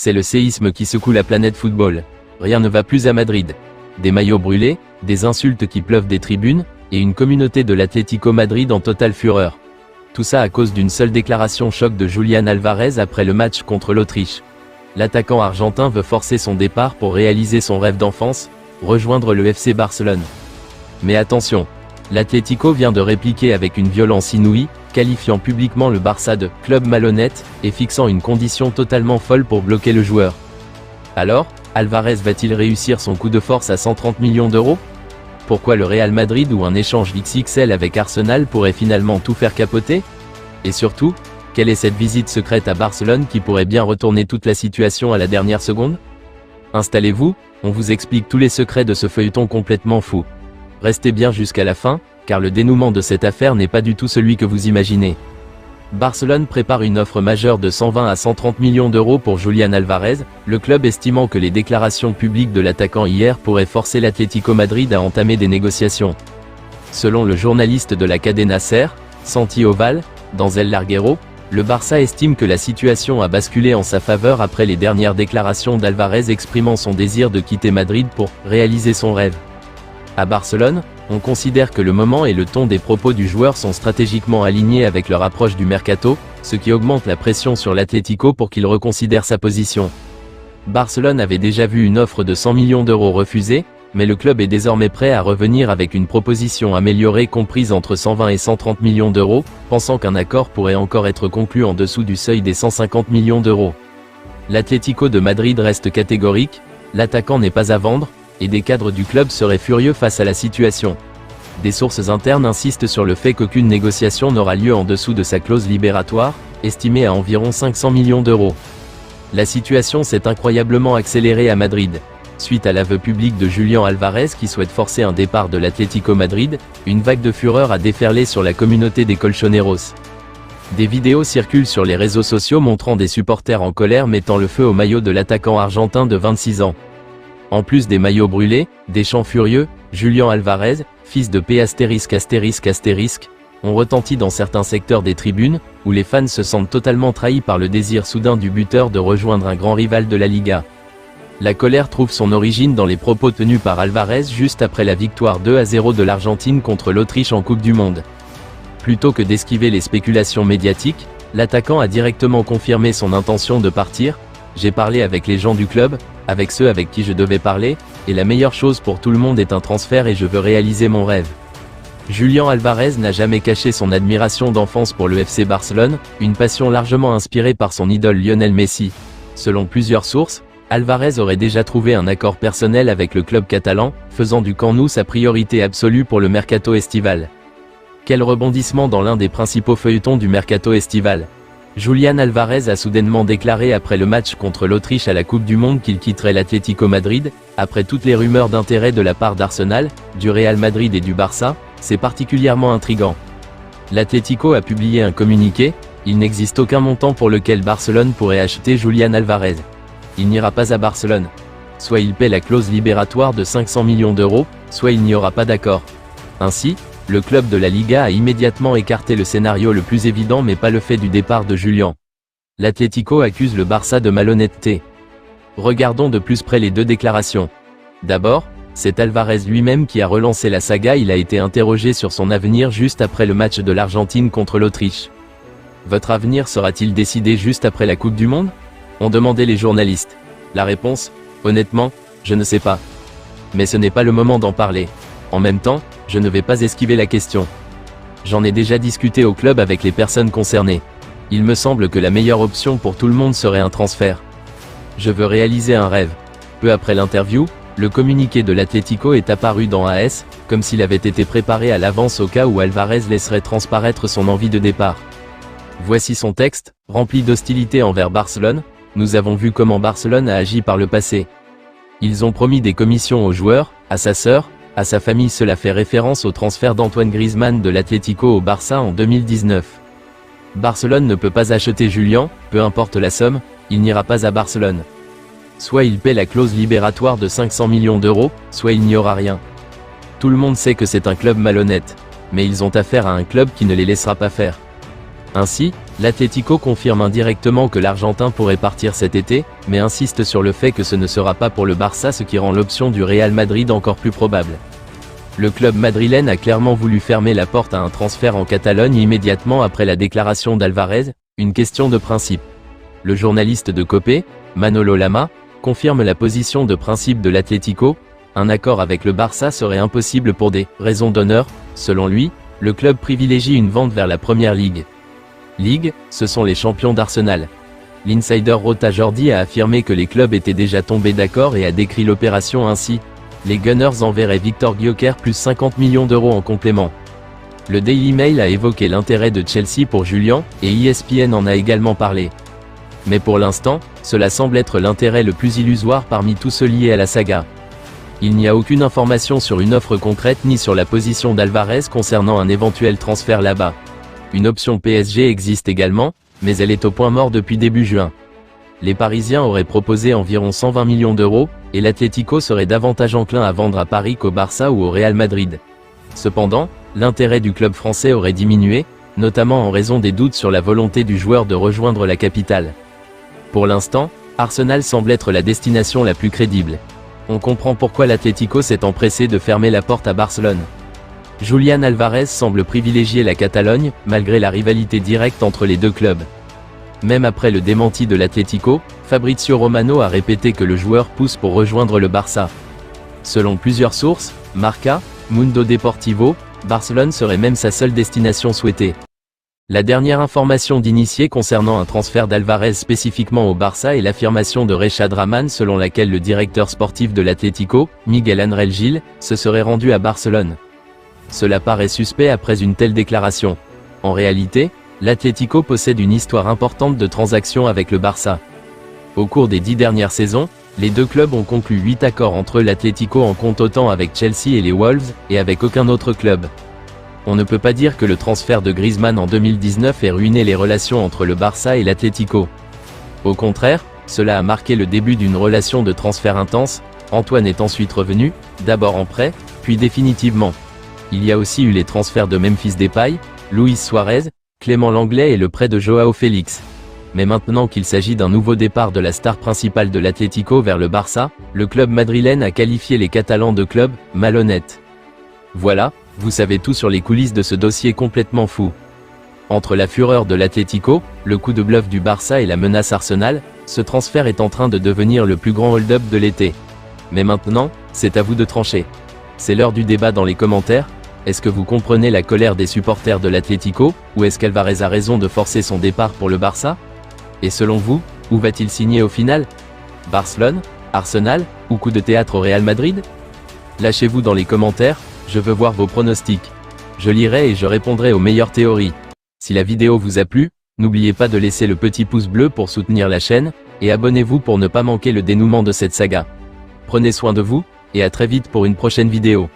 C'est le séisme qui secoue la planète football. Rien ne va plus à Madrid. Des maillots brûlés, des insultes qui pleuvent des tribunes, et une communauté de l'Atlético Madrid en totale fureur. Tout ça à cause d'une seule déclaration choc de Julián Álvarez après le match contre l'Autriche. L'attaquant argentin veut forcer son départ pour réaliser son rêve d'enfance, rejoindre le FC Barcelone. Mais attention, l'Atlético vient de répliquer avec une violence inouïe, qualifiant publiquement le Barça de « club malhonnête » et fixant une condition totalement folle pour bloquer le joueur. Alors, Álvarez va-t-il réussir son coup de force à 130 millions d'euros? Pourquoi le Real Madrid ou un échange XXL avec Arsenal pourrait finalement tout faire capoter? Et surtout, quelle est cette visite secrète à Barcelone qui pourrait bien retourner toute la situation à la dernière seconde? Installez-vous, on vous explique tous les secrets de ce feuilleton complètement fou. Restez bien jusqu'à la fin, car le dénouement de cette affaire n'est pas du tout celui que vous imaginez. Barcelone prépare une offre majeure de 120 à 130 millions d'euros pour Julián Álvarez, le club estimant que les déclarations publiques de l'attaquant hier pourraient forcer l'Atlético Madrid à entamer des négociations. Selon le journaliste de la cadena SER, Santi Oval, dans El Larguero, le Barça estime que la situation a basculé en sa faveur après les dernières déclarations d'Álvarez exprimant son désir de quitter Madrid pour réaliser son rêve. À Barcelone, on considère que le moment et le ton des propos du joueur sont stratégiquement alignés avec leur approche du mercato, ce qui augmente la pression sur l'Atlético pour qu'il reconsidère sa position. Barcelone avait déjà vu une offre de 100 millions d'euros refusée, mais le club est désormais prêt à revenir avec une proposition améliorée comprise entre 120 et 130 millions d'euros, pensant qu'un accord pourrait encore être conclu en dessous du seuil des 150 millions d'euros. L'Atlético de Madrid reste catégorique, l'attaquant n'est pas à vendre, et des cadres du club seraient furieux face à la situation. Des sources internes insistent sur le fait qu'aucune négociation n'aura lieu en dessous de sa clause libératoire, estimée à environ 500 millions d'euros. La situation s'est incroyablement accélérée à Madrid. Suite à l'aveu public de Julián Álvarez qui souhaite forcer un départ de l'Atlético Madrid, une vague de fureur a déferlé sur la communauté des colchoneros. Des vidéos circulent sur les réseaux sociaux montrant des supporters en colère mettant le feu au maillot de l'attaquant argentin de 26 ans. En plus des maillots brûlés, des chants furieux, Julián Álvarez, fils de P******, ont retenti dans certains secteurs des tribunes, où les fans se sentent totalement trahis par le désir soudain du buteur de rejoindre un grand rival de la Liga. La colère trouve son origine dans les propos tenus par Álvarez juste après la victoire 2-0 de l'Argentine contre l'Autriche en Coupe du Monde. Plutôt que d'esquiver les spéculations médiatiques, l'attaquant a directement confirmé son intention de partir. J'ai parlé avec les gens du club, avec ceux avec qui je devais parler, et la meilleure chose pour tout le monde est un transfert et je veux réaliser mon rêve. Julián Álvarez n'a jamais caché son admiration d'enfance pour le FC Barcelone, une passion largement inspirée par son idole Lionel Messi. Selon plusieurs sources, Álvarez aurait déjà trouvé un accord personnel avec le club catalan, faisant du Camp Nou sa priorité absolue pour le mercato estival. Quel rebondissement dans l'un des principaux feuilletons du mercato estival. Julián Álvarez a soudainement déclaré après le match contre l'Autriche à la Coupe du Monde qu'il quitterait l'Atlético Madrid, après toutes les rumeurs d'intérêt de la part d'Arsenal, du Real Madrid et du Barça, c'est particulièrement intriguant. L'Atlético a publié un communiqué, il n'existe aucun montant pour lequel Barcelone pourrait acheter Julián Álvarez. Il n'ira pas à Barcelone. Soit il paie la clause libératoire de 500 millions d'euros, soit il n'y aura pas d'accord. Ainsi, le club de la Liga a immédiatement écarté le scénario le plus évident mais pas le fait du départ de Julián. L'Atlético accuse le Barça de malhonnêteté. Regardons de plus près les deux déclarations. D'abord, c'est Álvarez lui-même qui a relancé la saga, il a été interrogé sur son avenir juste après le match de l'Argentine contre l'Autriche. Votre avenir sera-t-il décidé juste après la Coupe du Monde? Ont demandé les journalistes. La réponse, honnêtement, je ne sais pas. Mais ce n'est pas le moment d'en parler. En même temps, je ne vais pas esquiver la question. J'en ai déjà discuté au club avec les personnes concernées. Il me semble que la meilleure option pour tout le monde serait un transfert. Je veux réaliser un rêve. Peu après l'interview, le communiqué de l'Atlético est apparu dans AS, comme s'il avait été préparé à l'avance au cas où Álvarez laisserait transparaître son envie de départ. Voici son texte, rempli d'hostilité envers Barcelone. Nous avons vu comment Barcelone a agi par le passé. Ils ont promis des commissions aux joueurs, à sa sœur, à sa famille. Cela fait référence au transfert d'Antoine Griezmann de l'Atlético au Barça en 2019. Barcelone ne peut pas acheter Julián, peu importe la somme, il n'ira pas à Barcelone. Soit il paie la clause libératoire de 500 millions d'euros, soit il n'y aura rien. Tout le monde sait que c'est un club malhonnête, mais ils ont affaire à un club qui ne les laissera pas faire. Ainsi, L'Atlético confirme indirectement que l'Argentin pourrait partir cet été, mais insiste sur le fait que ce ne sera pas pour le Barça, ce qui rend l'option du Real Madrid encore plus probable. Le club madrilène a clairement voulu fermer la porte à un transfert en Catalogne immédiatement après la déclaration d'Alvarez, une question de principe. Le journaliste de COPE, Manolo Lama, confirme la position de principe de l'Atlético. Un accord avec le Barça serait impossible pour des raisons d'honneur. Selon lui, le club privilégie une vente vers la Première Ligue. Ce sont les champions d'Arsenal. L'insider Rota Jordi a affirmé que les clubs étaient déjà tombés d'accord et a décrit l'opération ainsi. Les Gunners enverraient Victor Gyökeres plus 50 millions d'euros en complément. Le Daily Mail a évoqué l'intérêt de Chelsea pour Julian, et ESPN en a également parlé. Mais pour l'instant, cela semble être l'intérêt le plus illusoire parmi tous ceux liés à la saga. Il n'y a aucune information sur une offre concrète ni sur la position d'Alvarez concernant un éventuel transfert là-bas. Une option PSG existe également, mais elle est au point mort depuis début juin. Les Parisiens auraient proposé environ 120 millions d'euros, et l'Atlético serait davantage enclin à vendre à Paris qu'au Barça ou au Real Madrid. Cependant, l'intérêt du club français aurait diminué, notamment en raison des doutes sur la volonté du joueur de rejoindre la capitale. Pour l'instant, Arsenal semble être la destination la plus crédible. On comprend pourquoi l'Atlético s'est empressé de fermer la porte à Barcelone. Julián Alvarez semble privilégier la Catalogne, malgré la rivalité directe entre les deux clubs. Même après le démenti de l'Atlético, Fabrizio Romano a répété que le joueur pousse pour rejoindre le Barça. Selon plusieurs sources, Marca, Mundo Deportivo, Barcelone serait même sa seule destination souhaitée. La dernière information d'initié concernant un transfert d'Alvarez spécifiquement au Barça est l'affirmation de Rechad Rahman selon laquelle le directeur sportif de l'Atlético, Miguel Ángel Gil, se serait rendu à Barcelone. Cela paraît suspect après une telle déclaration. En réalité, l'Atlético possède une histoire importante de transactions avec le Barça. Au cours des 10 dernières saisons, les deux clubs ont conclu 8 accords entre eux. L'Atlético en compte autant avec Chelsea et les Wolves, et avec aucun autre club. On ne peut pas dire que le transfert de Griezmann en 2019 ait ruiné les relations entre le Barça et l'Atlético. Au contraire, cela a marqué le début d'une relation de transfert intense. Antoine est ensuite revenu, d'abord en prêt, puis définitivement. Il y a aussi eu les transferts de Memphis Depay, Luis Suarez, Clément Lenglet et le prêt de Joao Félix. Mais maintenant qu'il s'agit d'un nouveau départ de la star principale de l'Atlético vers le Barça, le club madrilène a qualifié les Catalans de club malhonnête. Voilà, vous savez tout sur les coulisses de ce dossier complètement fou. Entre la fureur de l'Atlético, le coup de bluff du Barça et la menace Arsenal, ce transfert est en train de devenir le plus grand hold-up de l'été. Mais maintenant, c'est à vous de trancher. C'est l'heure du débat dans les commentaires. Est-ce que vous comprenez la colère des supporters de l'Atlético, ou est-ce qu'Alvarez a raison de forcer son départ pour le Barça? Et selon vous, où va-t-il signer au final? Barcelone, Arsenal, ou coup de théâtre au Real Madrid? Lâchez-vous dans les commentaires, je veux voir vos pronostics. Je lirai et je répondrai aux meilleures théories. Si la vidéo vous a plu, n'oubliez pas de laisser le petit pouce bleu pour soutenir la chaîne, et abonnez-vous pour ne pas manquer le dénouement de cette saga. Prenez soin de vous, et à très vite pour une prochaine vidéo.